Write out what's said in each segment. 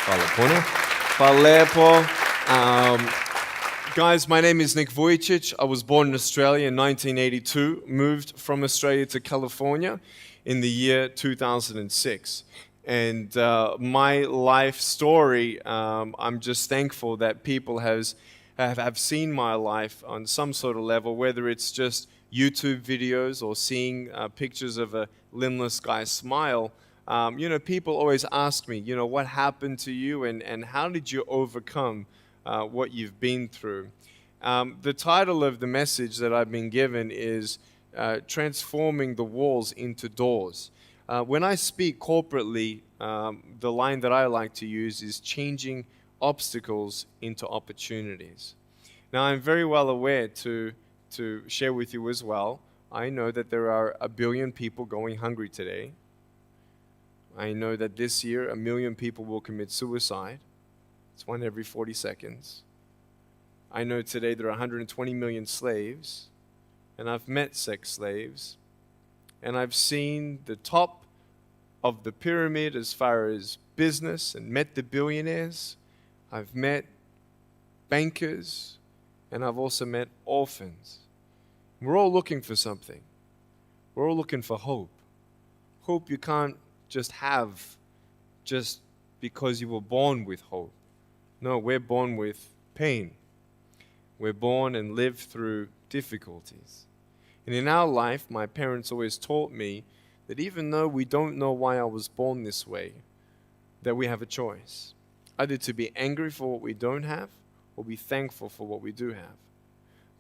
Hvala puno. Guys, my name is Nick Vujicic. I was born in Australia in 1982, moved from Australia to California in the year 2006. And my life story, I'm just thankful that people have seen my life on some sort of level, whether it's just YouTube videos or seeing pictures of a limbless guy's smile. People always ask me, what happened to you and how did you overcome what you've been through? The title of the message that I've been given is Transforming the Walls into Doors. When I speak corporately, the line that I like to use is changing obstacles into opportunities. Now, I'm very well aware to share with you as well. I know that there are 1 billion people going hungry today. I know that this year 1 million people will commit suicide. It's 1 every 40 seconds. I know today there are 120 million slaves, and I've met sex slaves, and I've seen the top of the pyramid as far as business and met the billionaires. I've met bankers, and I've also met orphans. We're all looking for something. We're all looking for hope. Hope you can't just have just because you were born with hope. No, we're born with pain. We're born and live through difficulties. And in our life, my parents always taught me that even though we don't know why I was born this way, that we have a choice. Either to be angry for what we don't have or be thankful for what we do have.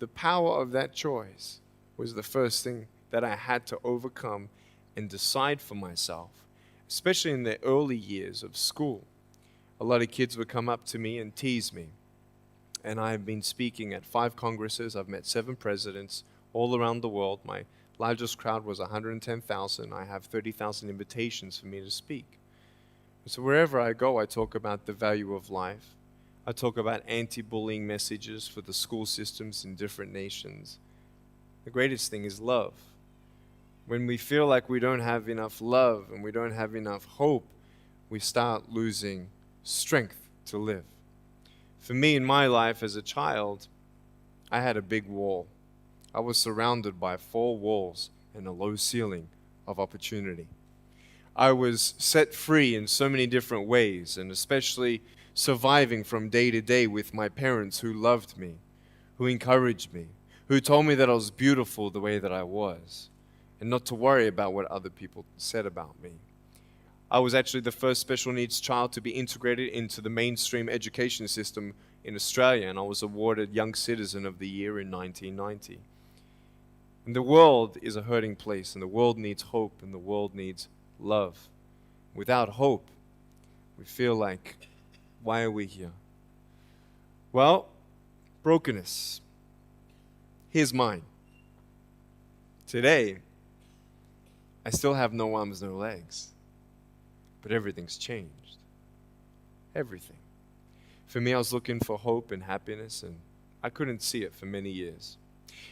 The power of that choice was the first thing that I had to overcome and decide for myself, especially in the early years of school. A lot of kids would come up to me and tease me. And I've been speaking at 5 congresses. I've met 7 presidents all around the world. My largest crowd was 110,000. I have 30,000 invitations for me to speak. So wherever I go, I talk about the value of life. I talk about anti-bullying messages for the school systems in different nations. The greatest thing is love. When we feel like we don't have enough love and we don't have enough hope, we start losing strength to live. For me, in my life as a child, I had a big wall. I was surrounded by 4 walls and a low ceiling of opportunity. I was set free in so many different ways, and especially surviving from day to day with my parents who loved me, who encouraged me, who told me that I was beautiful the way that I was, and not to worry about what other people said about me. I was actually the first special needs child to be integrated into the mainstream education system in Australia, and I was awarded Young Citizen of the Year in 1990. And the world is a hurting place, and the world needs hope, and the world needs love. Without hope, we feel like, why are we here? Well, brokenness. Here's mine. Today, I still have no arms, no legs. But everything's changed. Everything. For me, I was looking for hope and happiness, and I couldn't see it for many years.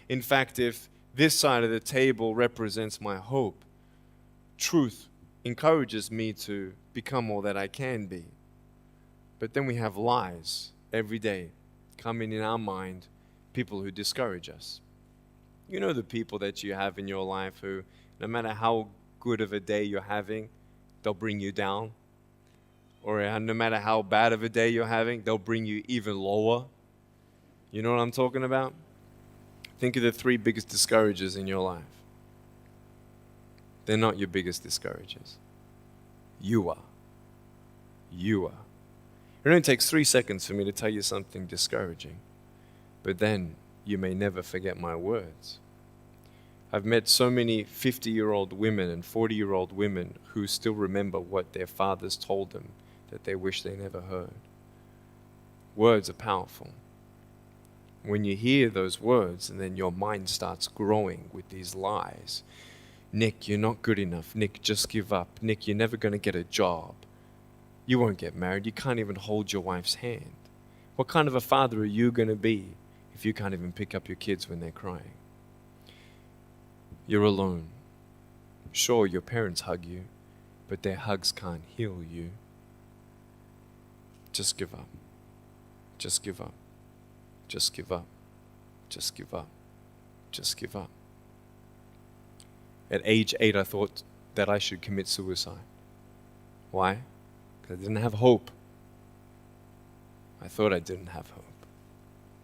In fact, if this side of the table represents my hope, truth encourages me to become all that I can be. But then we have lies every day coming in our mind, people who discourage us. You know the people that you have in your life who, no matter how good of a day you're having, they'll bring you down. Or no matter how bad of a day you're having, they'll bring you even lower. You know what I'm talking about? Think of the 3 biggest discouragers in your life. They're not your biggest discouragers. You are. You are. It only takes 3 seconds for me to tell you something discouraging. But then you may never forget my words. I've met so many 50-year-old women and 40-year-old women who still remember what their fathers told them that they wish they never heard. Words are powerful. When you hear those words and then your mind starts growing with these lies. Nick, you're not good enough. Nick, just give up. Nick, you're never going to get a job. You won't get married. You can't even hold your wife's hand. What kind of a father are you going to be if you can't even pick up your kids when they're crying? You're alone. Sure, your parents hug you, but their hugs can't heal you. Just give up. Just give up. Just give up. Just give up. Just give up. At age 8, I thought that I should commit suicide. Why? Because I didn't have hope. I thought I didn't have hope.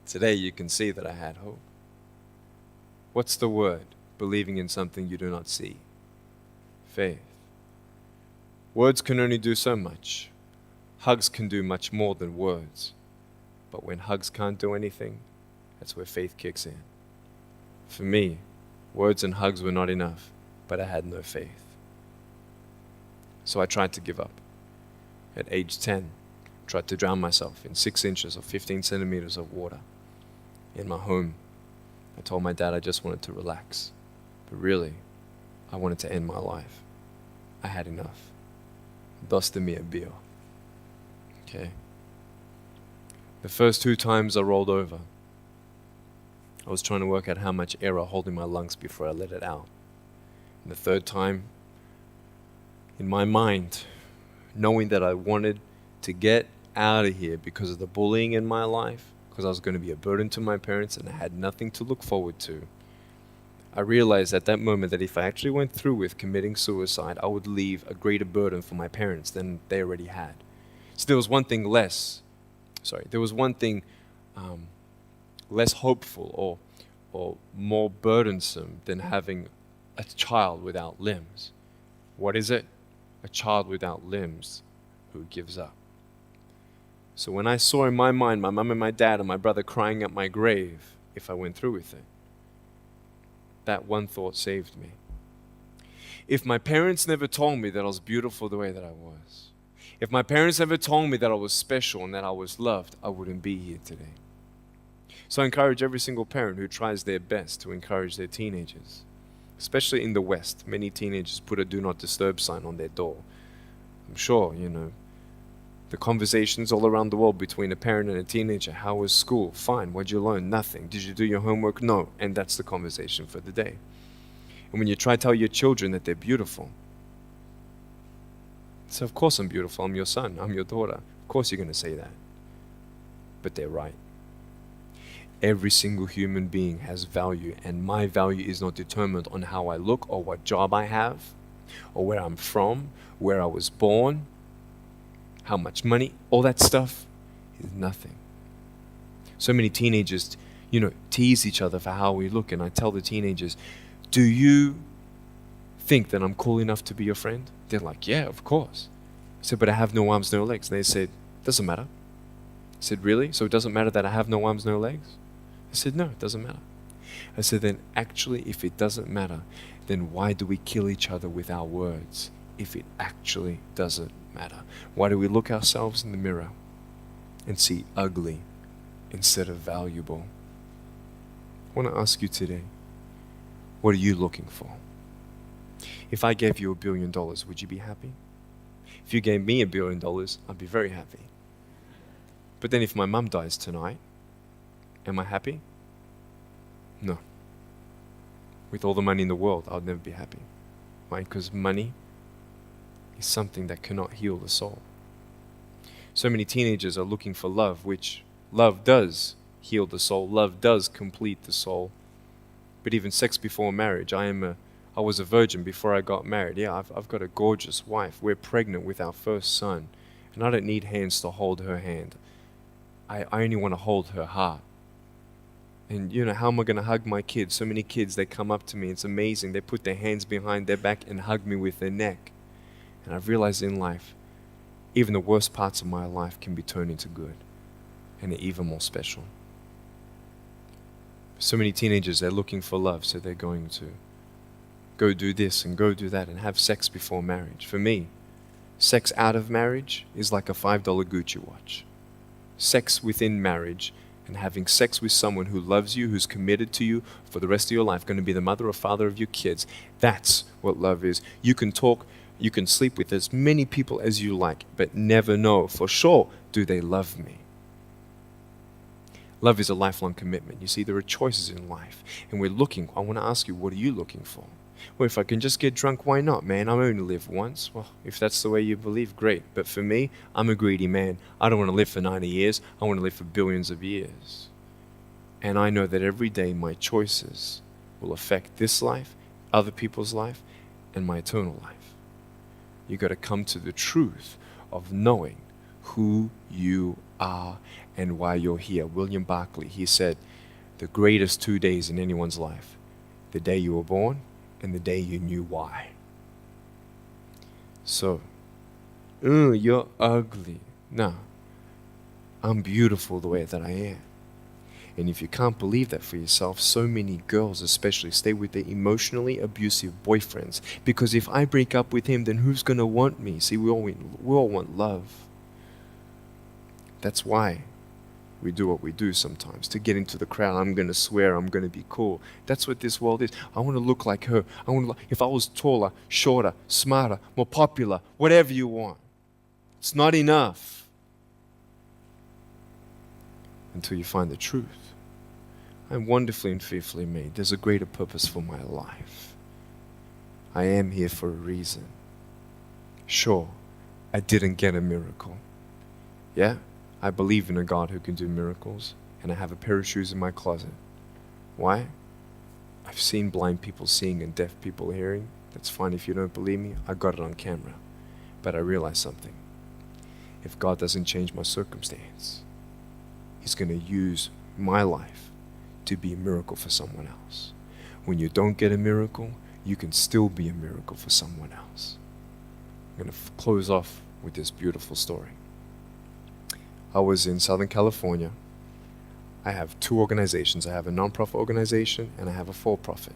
Today you can see that I had hope. What's the word? Believing in something you do not see. Faith. Words can only do so much. Hugs can do much more than words. But when hugs can't do anything, that's where faith kicks in. For me, words and hugs were not enough, but I had no faith. So I tried to give up. At age 10, tried to drown myself in 6 inches or 15 centimeters of water. In my home, I told my dad I just wanted to relax. But really, I wanted to end my life. I had enough. Dosta mi a bio. Okay? The first 2 times I rolled over, I was trying to work out how much air I hold in my lungs before I let it out. And the 3rd time, in my mind, knowing that I wanted to get out of here because of the bullying in my life, because I was going to be a burden to my parents and I had nothing to look forward to, I realized at that moment that if I actually went through with committing suicide, I would leave a greater burden for my parents than they already had. So there was one thing less hopeful or more burdensome than having a child without limbs. What is it? A child without limbs who gives up. So when I saw in my mind my mum and my dad and my brother crying at my grave if I went through with it, that one thought saved me. If my parents never told me that I was beautiful the way that I was, if my parents never told me that I was special and that I was loved, I wouldn't be here today. So I encourage every single parent who tries their best to encourage their teenagers, especially in the West. Many teenagers put a do not disturb sign on their door. I'm sure, the conversations all around the world between a parent and a teenager. How was school? Fine. What'd you learn? Nothing. Did you do your homework? No. And that's the conversation for the day. And when you try to tell your children that they're beautiful, so of course I'm beautiful. I'm your son. I'm your daughter. Of course you're going to say that. But they're right. Every single human being has value, and my value is not determined on how I look or what job I have or where I'm from, where I was born, how much money. All that stuff is nothing. So many teenagers, tease each other for how we look, and I tell the teenagers, do you think that I'm cool enough to be your friend? They're like, yeah, of course. I said, but I have no arms, no legs. And they said, doesn't matter. I said, really? So it doesn't matter that I have no arms, no legs? I said, no, it doesn't matter. I said, then actually, if it doesn't matter, then why do we kill each other with our words if it actually doesn't matter? Why do we look ourselves in the mirror and see ugly instead of valuable? I want to ask you today, what are you looking for? If I gave you $1 billion, would you be happy? If you gave me $1 billion, I'd be very happy. But then if my mum dies tonight, am I happy? No. With all the money in the world, I'll never be happy. Why? Because money is something that cannot heal the soul. So many teenagers are looking for love, which love does heal the soul. Love does complete the soul. But even sex before marriage, I was a virgin before I got married. Yeah, I've got a gorgeous wife. We're pregnant with our first son. And I don't need hands to hold her hand. I only want to hold her heart. And how am I going to hug my kids? So many kids, they come up to me. It's amazing. They put their hands behind their back and hug me with their neck. And I've realized in life, even the worst parts of my life can be turned into good. And they're even more special. So many teenagers, they're looking for love. So they're going to go do this and go do that and have sex before marriage. For me, sex out of marriage is like a $5 Gucci watch. Sex within marriage and having sex with someone who loves you, who's committed to you for the rest of your life, going to be the mother or father of your kids. That's what love is. You can talk, you can sleep with as many people as you like, but never know for sure, do they love me? Love is a lifelong commitment. You see, there are choices in life, and we're looking. I want to ask you, what are you looking for? Well, if I can just get drunk, why not, man? I only live once. Well, if that's the way you believe, great. But for me, I'm a greedy man. I don't want to live for 90 years. I want to live for billions of years. And I know that every day my choices will affect this life, other people's life, and my eternal life. You got to come to the truth of knowing who you are and why you're here. William Barclay, he said, the greatest 2 days in anyone's life, the day you were born and the day you knew why. So, you're ugly. No, I'm beautiful the way that I am. And if you can't believe that for yourself, so many girls especially stay with their emotionally abusive boyfriends. Because if I break up with him, then who's going to want me? See, we all want love. That's why we do what we do sometimes. To get into the crowd, I'm going to swear, I'm going to be cool. That's what this world is. I want to look like her. If I was taller, shorter, smarter, more popular, whatever you want. It's not enough until you find the truth. I'm wonderfully and fearfully made. There's a greater purpose for my life. I am here for a reason. Sure, I didn't get a miracle. Yeah, I believe in a God who can do miracles, and I have a pair of shoes in my closet. Why? I've seen blind people seeing and deaf people hearing. That's fine if you don't believe me. I got it on camera. But I realized something. If God doesn't change my circumstance, He's going to use my life to be a miracle for someone else. When you don't get a miracle, you can still be a miracle for someone else. I'm going to close off with this beautiful story. I was in Southern California. I have two organizations. I have a non-profit organization and I have a for-profit.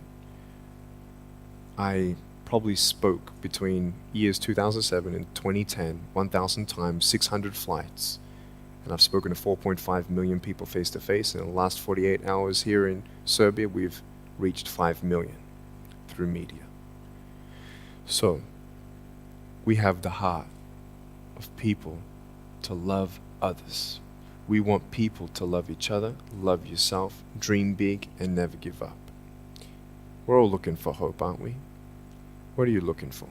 I probably spoke between years 2007 and 2010, 1,000 times, 600 flights. And I've spoken to 4.5 million people face to face. In the last 48 hours here in Serbia, we've reached 5 million through media. So, we have the heart of people to love others. We want people to love each other, love yourself, dream big, and never give up. We're all looking for hope, aren't we? What are you looking for?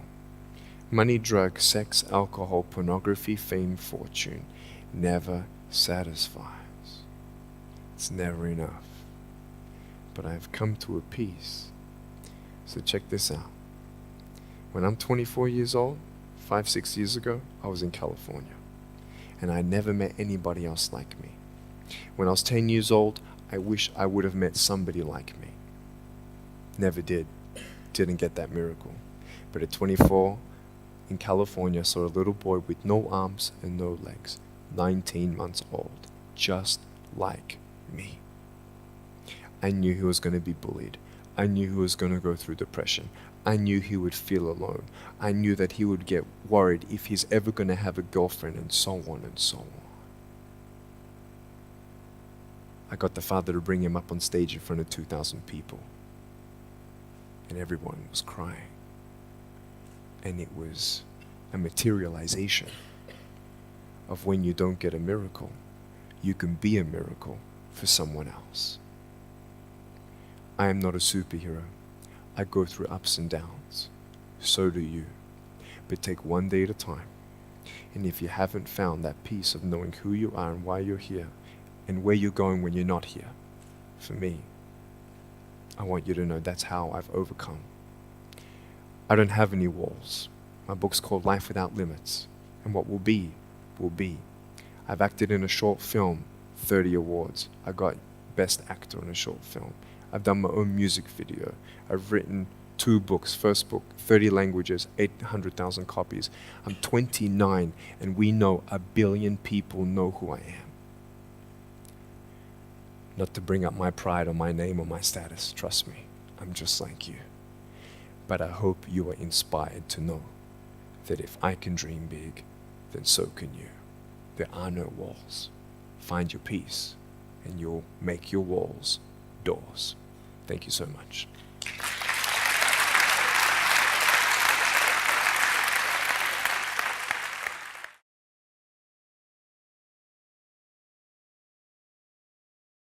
Money, drugs, sex, alcohol, pornography, fame, fortune never satisfies. It's never enough. But I've come to a peace. So check this out. When I'm 24 years old, 5-6 years ago, I was in California. And I never met anybody else like me. When I was 10 years old, I wish I would have met somebody like me. Never did. Didn't get that miracle. But at 24, in California, I saw a little boy with no arms and no legs, 19 months old, just like me. I knew he was going to be bullied. I knew he was going to go through depression. I knew he would feel alone. I knew that he would get worried if he's ever going to have a girlfriend, and so on and so on. I got the father to bring him up on stage in front of 2,000 people. And everyone was crying. And it was a materialization of when you don't get a miracle, you can be a miracle for someone else. I am not a superhero. I go through ups and downs. So do you. But take one day at a time. And if you haven't found that peace of knowing who you are and why you're here, and where you're going when you're not here, for me, I want you to know that's how I've overcome. I don't have any walls. My book's called Life Without Limits. And what will be, will be. I've acted in a short film, 30 awards. I got Best Actor in a Short Film. I've done my own music video. I've written 2 books. First book, 30 languages, 800,000 copies. I'm 29, and we know 1 billion people know who I am. Not to bring up my pride or my name or my status, trust me, I'm just like you. But I hope you are inspired to know that if I can dream big, then so can you. There are no walls. Find your peace, and you'll make your walls doors. Thank you so much.